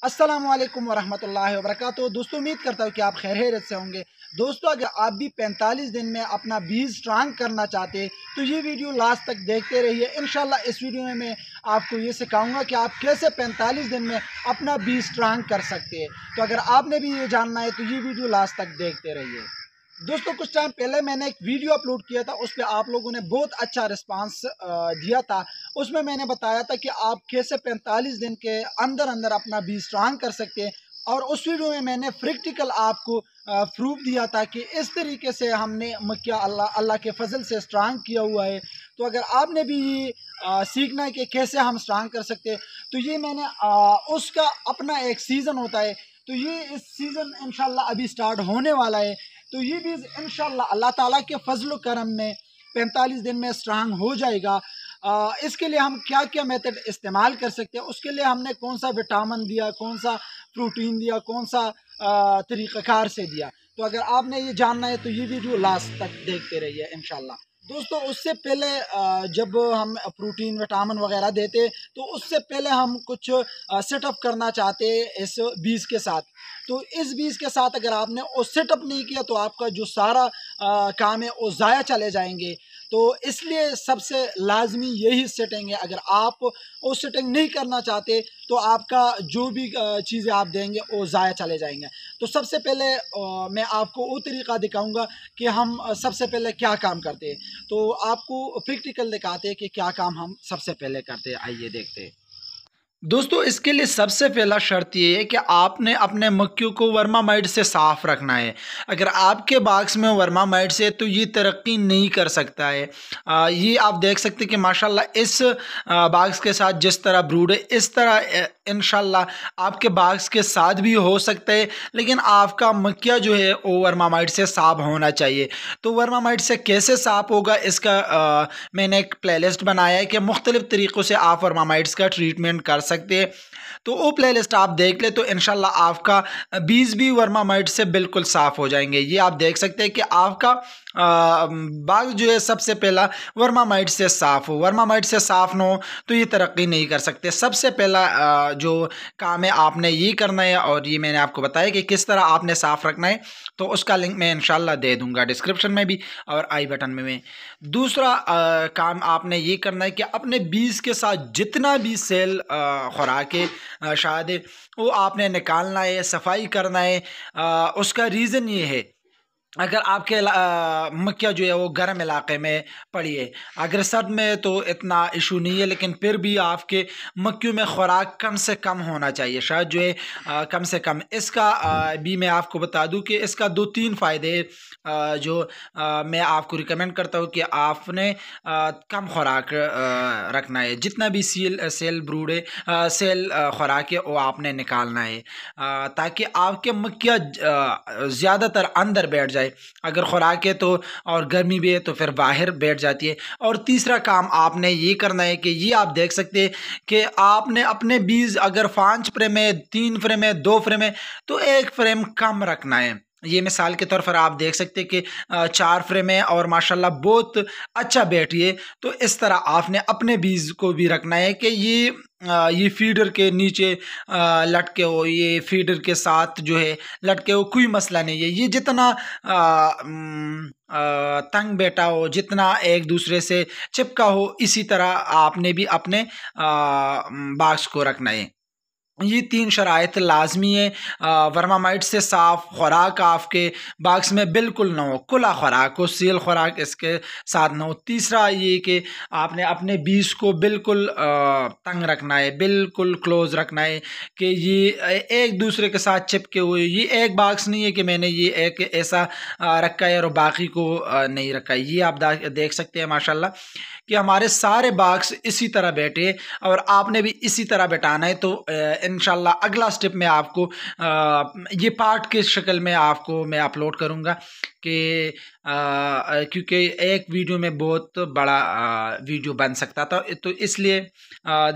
अस्सलामु अलैकुम वरहमतुल्लाहि वबरकातुहू। दोस्तों, उम्मीद करता हूँ कि आप खैरियत से होंगे। दोस्तों, अगर आप भी 45 दिन में अपना बीज स्ट्रांग करना चाहते हैं तो ये वीडियो लास्ट तक देखते रहिए। इंशाल्लाह इस वीडियो में मैं आपको ये सिखाऊंगा कि आप कैसे 45 दिन में अपना बीज स्ट्रांग कर सकते हैं। तो अगर आपने भी ये जानना है तो ये वीडियो लास्ट तक देखते रहिए। दोस्तों, कुछ टाइम पहले मैंने एक वीडियो अपलोड किया था, उस पर आप लोगों ने बहुत अच्छा रिस्पांस दिया था। उसमें मैंने बताया था कि आप कैसे 45 दिन के अंदर अंदर अपना बीज स्ट्रांग कर सकते हैं। और उस वीडियो में मैंने प्रैक्टिकल आपको प्रूफ दिया था कि इस तरीके से हमने मक्या अल्लाह के फजल से स्ट्रांग किया हुआ है। तो अगर आपने भी ये सीखना है कि कैसे हम स्ट्रांग कर सकते हैं तो ये मैंने उसका अपना एक सीज़न होता है। तो ये इस सीज़न इंशाल्लाह अभी स्टार्ट होने वाला है। तो ये भी इंशाल्लाह अल्लाह ताला के फजल करम में 45 दिन में स्ट्रांग हो जाएगा। इसके लिए हम क्या क्या मेथड इस्तेमाल कर सकते हैं, उसके लिए हमने कौन सा विटामिन दिया, कौन सा प्रोटीन दिया, कौन सा तरीक़ाकार से दिया। तो अगर आपने ये जानना है तो ये वीडियो लास्ट तक देखते रहिए इंशाल्लाह। दोस्तों, उससे पहले जब हम प्रोटीन विटामिन वगैरह देते तो उससे पहले हम कुछ सेटअप करना चाहते हैं इस बीज के साथ। तो इस बीज के साथ अगर आपने वो सेटअप नहीं किया तो आपका जो सारा काम है वो ज़ाया चले जाएंगे। तो इसलिए सबसे लाजमी यही सेटिंग है। अगर आप वो सेटिंग नहीं करना चाहते तो आपका जो भी चीज़ें आप देंगे वो ज़ाया चले जाएंगे। तो सबसे पहले मैं आपको वो तरीक़ा दिखाऊंगा कि हम सबसे पहले क्या काम करते हैं। तो आपको प्रैक्टिकल दिखाते हैं कि क्या काम हम सबसे पहले करते हैं। आइए देखते हैं। दोस्तों, इसके लिए सबसे पहला शर्त ये है कि आपने अपने मक्खियों को वर्मामाइट से साफ़ रखना है। अगर आपके बाक्स में वर्मामाइट से तो ये तरक्की नहीं कर सकता है। ये आप देख सकते हैं कि माशाल्लाह इस बाक्स के साथ जिस तरह ब्रूड है इस तरह इंशाल्लाह आपके बाक्स के साथ भी हो सकता है, लेकिन आपका मक्खिया जो है वो वर्मामाइट से साफ़ होना चाहिए। तो वर्मामाइट से कैसे साफ़ होगा इसका मैंने एक प्लेलिस्ट बनाया है कि मुख्तलिफ़ तरीक़ों से आप वर्मामाइट्स का ट्रीटमेंट कर सकते हैं। तो वो प्लेलिस्ट आप देख ले तो इंशाल्लाह आपका बीज भी वर्मामाइट से बिल्कुल साफ़ हो जाएंगे। ये आप देख सकते हैं कि आपका बाग जो है सबसे पहला वर्मामाइट से साफ़ हो। वर्मामाइट से साफ़ न हो तो ये तरक्की नहीं कर सकते। सबसे पहला जो काम है आपने ये करना है, और ये मैंने आपको बताया कि किस तरह आपने साफ़ रखना है, तो उसका लिंक मैं इंशाल्लाह दे दूंगा डिस्क्रिप्शन में भी और आई बटन में। दूसरा काम आपने ये करना है कि अपने बीज के साथ जितना भी सेल खुराकें शायद है वो आपने निकालना है, सफाई करना है। उसका रीज़न ये है, अगर आपके मक्खिया जो है वो गर्म इलाके में पड़ी है, अगर सर्द में तो इतना इशू नहीं है, लेकिन फिर भी आपके मक्खियों में खुराक कम से कम होना चाहिए। शायद जो है कम से कम इसका भी मैं आपको बता दूं कि इसका 2-3 फ़ायदे जो मैं आपको रिकमेंड करता हूं कि आपने कम खुराक रखना है। जितना भी सेल ब्रूड है, सेल खुराक है वो आपने निकालना है, ताकि आपके मक्खिया ज़्यादातर अंदर बैठ जाए। अगर खुराक है तो और गर्मी भी है तो फिर बाहर बैठ जाती है। और तीसरा काम आपने ये करना है कि ये आप देख सकते हैं कि आपने अपने बीज अगर 5 फ्रेम है, 3 फ्रेम है, 2 फ्रेम है तो 1 फ्रेम कम रखना है। ये मिसाल के तौर पर आप देख सकते हैं कि 4 फ्रेम है और माशाल्लाह बहुत अच्छा बैठी है। तो इस तरह आपने अपने बीज को भी रखना है कि ये फीडर के नीचे लटके हो, ये फीडर के साथ जो है लटके हो, कोई मसला नहीं है। ये जितना तंग बैठा हो, जितना एक दूसरे से चिपका हो, इसी तरह आपने भी अपने बाक्स को रखना है। ये 3 शराइत लाजमी है। वर्मामाइट से साफ़ खुराक आपके बाक्स में बिल्कुल ना हो, खुला खुराक हो, सील खुराक इसके साथ ना हो। तीसरा ये कि आपने अपने बीज को बिल्कुल तंग रखना है, बिल्कुल क्लोज़ रखना है कि ये एक दूसरे के साथ चिपके हुए। ये एक बाक्स नहीं है कि मैंने ये एक ऐसा रखा है और बाकी को नहीं रखा है। ये आप देख सकते हैं माशाल्लाह कि हमारे सारे बाक्स इसी तरह बैठे और आपने भी इसी तरह बैठाना है। तो इंशाल्लाह अगला स्टेप में आपको ये पार्ट के शक्ल में आपको मैं अपलोड करूँगा कि क्योंकि एक वीडियो में बहुत बड़ा वीडियो बन सकता था, तो इसलिए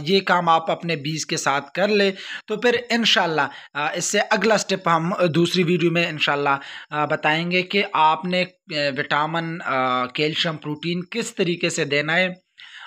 ये काम आप अपने बीज के साथ कर ले। तो फिर इंशाल्लाह इससे अगला स्टेप हम दूसरी वीडियो में इंशाल्लाह बताएंगे कि आपने विटामिन, कैल्शियम, प्रोटीन किस तरीके से देना है।